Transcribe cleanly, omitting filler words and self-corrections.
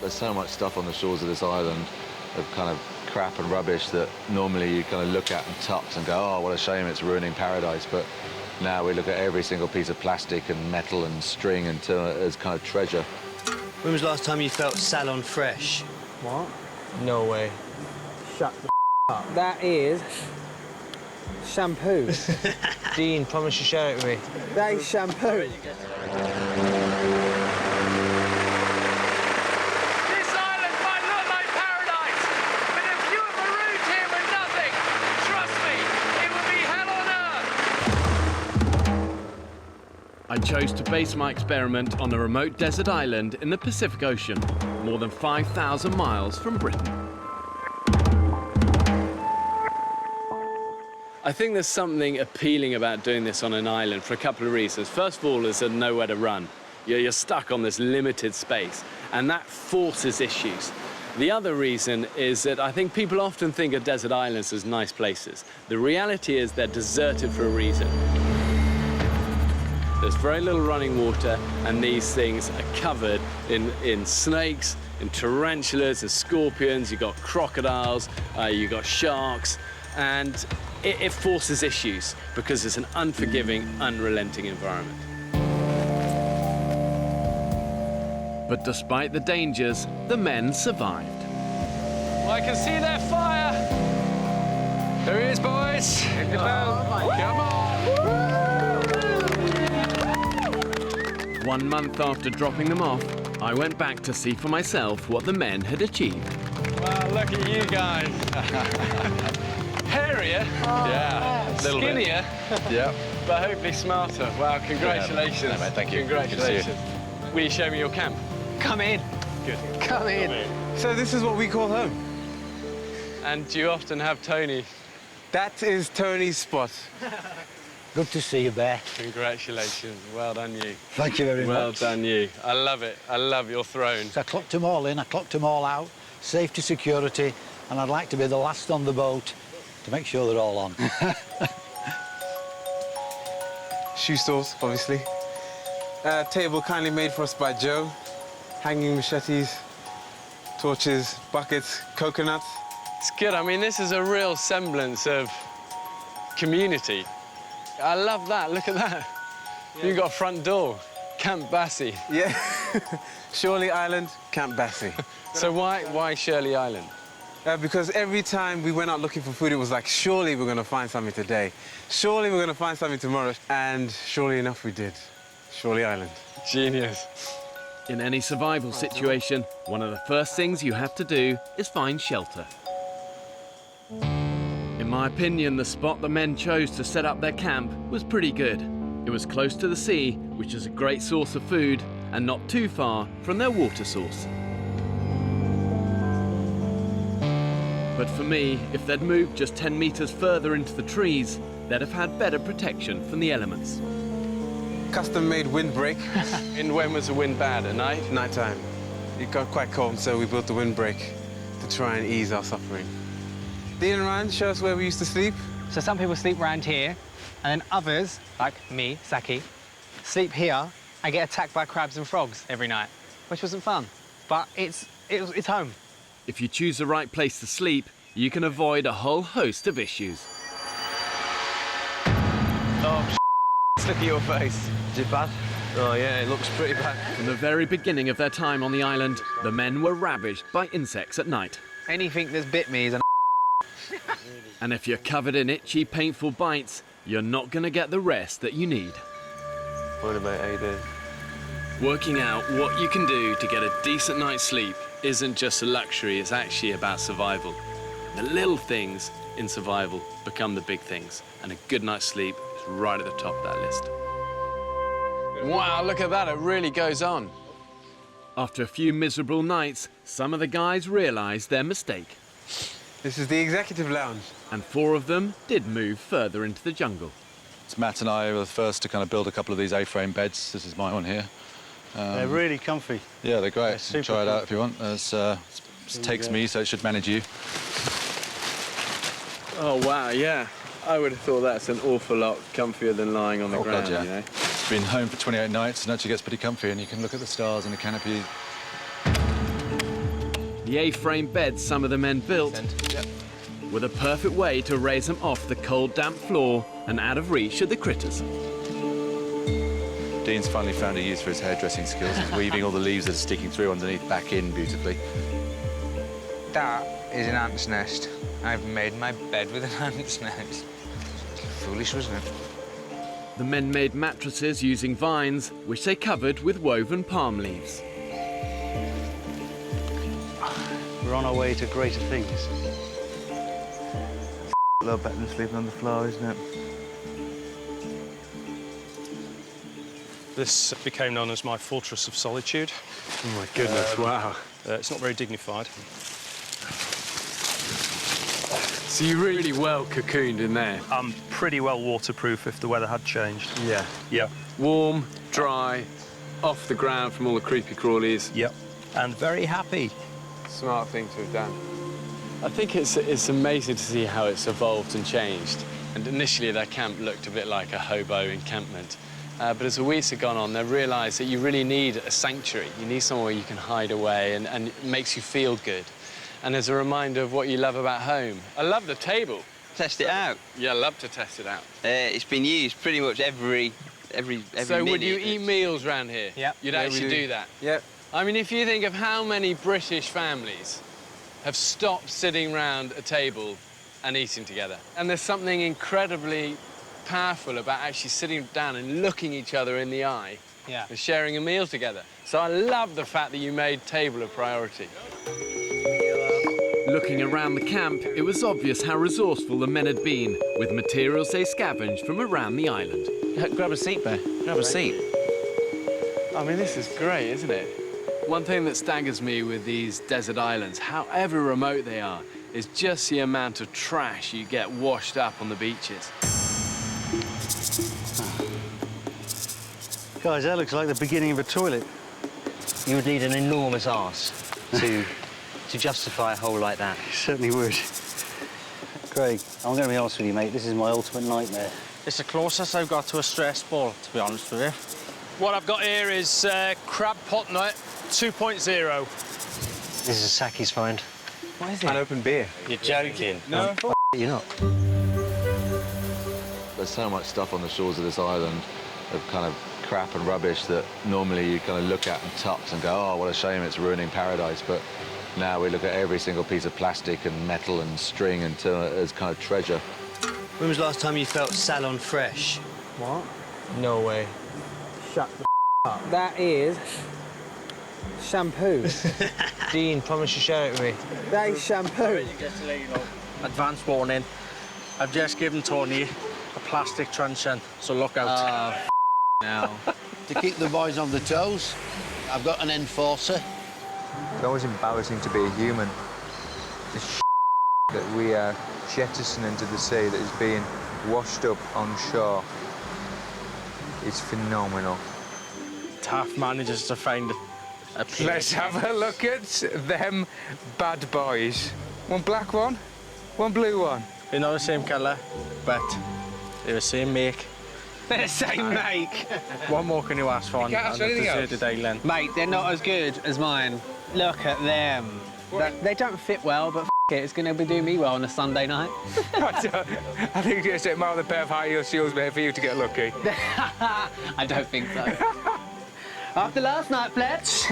There's so much stuff on the shores of this island of kind of crap and rubbish that normally you kind of look at and tucks and go, oh, what a shame, it's ruining paradise. But now we look at every single piece of plastic and metal and string as kind of treasure. When was the last time you felt salon fresh? What? No way. Shut the up. That is shampoo. Dean, promise you share it with me. That is shampoo. This island might look like paradise, but if you were marooned here with nothing, trust me, it would be hell on earth. I chose to base my experiment on a remote desert island in the Pacific Ocean, more than 5,000 miles from Britain. I think there's something appealing about doing this on an island for a couple of reasons. First of all, there's nowhere to run. You're stuck on this limited space, and that forces issues. The other reason is that I think people often think of desert islands as nice places. The reality is they're deserted for a reason. There's very little running water, and these things are covered in snakes, in tarantulas, and scorpions. You've got crocodiles, you've got sharks, and it forces issues because it's an unforgiving, unrelenting environment. But despite the dangers, the men survived. Well, I can see their fire. There he is, boys. Hit the bell. Come on. 1 month after dropping them off, I went back to see for myself what the men had achieved. Wow, look at you guys. Hairier, Yeah, a little skinnier, Yeah. but hopefully smarter. Wow, congratulations. Yeah, mate, thank you. Congratulations. Good to see Will you show me your camp? Come in. Good. Come in. So this is what we call home. And do you often have Tony? That is Tony's spot. Good to see you, Bear. Congratulations. Well done, you. Thank you very Well much. done, you. I love it. I love your throne. So I clocked them all in, I clocked them all out, safety, security, and I'd like to be the last on the boat to make sure they're all on. Shoe stores, obviously. Table kindly made for us by Joe. Hanging machetes, torches, buckets, coconuts. It's good. I mean, this is a real semblance of community. I love that. Look at that. Yeah. You've got a front door. Camp Bassie. Yeah. Shirley Island, Camp Bassie. So why Shirley Island? Because every time we went out looking for food, it was like, surely we're going to find something today. Surely we're going to find something tomorrow. And surely enough, we did. Shirley Island. Genius. In any survival situation, one of the first things you have to do is find shelter. In my opinion, the spot the men chose to set up their camp was pretty good. It was close to the sea, which is a great source of food, and not too far from their water source. But for me, if they'd moved just 10 meters further into the trees, they'd have had better protection from the elements. Custom-made windbreak. And when was the wind bad? At night? Nighttime. It got quite cold, so we built the windbreak to try and ease our suffering. Dean and Ryan, show us where we used to sleep. So some people sleep around here, and then others, like me, Saki, sleep here and get attacked by crabs and frogs every night, which wasn't fun. But it's home. If you choose the right place to sleep, you can avoid a whole host of issues. Oh, look at your face. Is it bad? Oh, yeah, it looks pretty bad. From the very beginning of their time on the island, the men were ravaged by insects at night. Anything that's bit me is an And if you're covered in itchy, painful bites, you're not going to get the rest that you need. What mate, how you doing? Working out what you can do to get a decent night's sleep isn't just a luxury, it's actually about survival. The little things in survival become the big things, and a good night's sleep is right at the top of that list. Wow, look at that. It really goes on. After a few miserable nights, some of the guys realised their mistake. This is the executive lounge. And 4 of them did move further into the jungle. It's Matt and I were the first to kind of build a couple of these A-frame beds. This is my one here. They're really comfy. Yeah, they're great. They're Try it super out if you want. It takes me, so it should manage you. Oh, wow, yeah. I would have thought that's an awful lot comfier than lying on the ground, God, yeah. you know? It's been home for 28 nights and actually gets pretty comfy, and you can look at the stars in the canopy. The A-frame beds some of the men built were the perfect way to raise them off the cold, damp floor and out of reach of the critters. Dean's finally found a use for his hairdressing skills. He's weaving all the leaves that are sticking through underneath back in beautifully. That is an ant's nest. I've made my bed with an ant's nest. Foolish, wasn't it? The men made mattresses using vines, which they covered with woven palm leaves. We're on our way to greater things. A little better than sleeping on the floor, isn't it? This became known as my fortress of solitude. Oh, my goodness, wow. It's not very dignified. So you really well cocooned in there? I'm pretty well waterproof if the weather had changed. Yeah. Yeah. Warm, dry, off the ground from all the creepy crawlies. Yep. And very happy. Smart thing to have done. I think it's amazing to see how it's evolved and changed. And initially, their camp looked a bit like a hobo encampment. But as the weeks have gone on, they've realised that you really need a sanctuary. You need somewhere you can hide away and it makes you feel good. And as a reminder of what you love about home. I love the table. Test it out. Yeah, I love to test it out. It's been used pretty much every So minute. would you eat meals round here? Yep. You'd Yeah, actually we do. do that? Yep. I mean, if you think of how many British families have stopped sitting round a table and eating together. And there's something incredibly powerful about actually sitting down and looking each other in the eye and sharing a meal together. So I love the fact that you made table a priority. Looking around the camp, it was obvious how resourceful the men had been with materials they scavenged from around the island. Grab a seat, Bear. Grab a seat. I mean, this is great, isn't it? One thing that staggers me with these desert islands, however remote they are, is just the amount of trash you get washed up on the beaches. Guys, that looks like the beginning of a toilet. You would need an enormous arse to justify a hole like that. Certainly would. Craig, I'm going to be honest with you, mate. This is my ultimate nightmare. It's the closest I've got to a stress ball, to be honest with you. What I've got here is crab pot nut 2.0. This is a Saki's find. What is it? An open beer. You're joking. No. You're not. There's so much stuff on the shores of this island of kind of crap and rubbish that normally you kind of look at and tops and go, oh, what a shame, it's ruining paradise. But now we look at every single piece of plastic and metal and string and turn it as kind of treasure. When was the last time you felt salon fresh? What? No way. Shut the up. That is shampoo. Dean, promise you share it with me. That is shampoo. Advance warning. I've just given Tony a plastic truncheon, so look out. Now. To keep the boys on the toes, I've got an enforcer. It's always embarrassing to be a human. The that we are jettisoning into the sea that is being washed up on shore is phenomenal. Taff manages to find a place. Let's have a look at them bad boys. One black one, one blue one. They're not the same colour, but they're the same make. They're the same make. What more can you ask for on can't ask a for anything deserted island? Mate, they're not as good as mine. Look at them. They don't fit well, but it, it's going to be doing me well on a Sunday night. I think just a mild pair of high heel shoes made for you to get lucky. I don't think so. After last night, Fletch.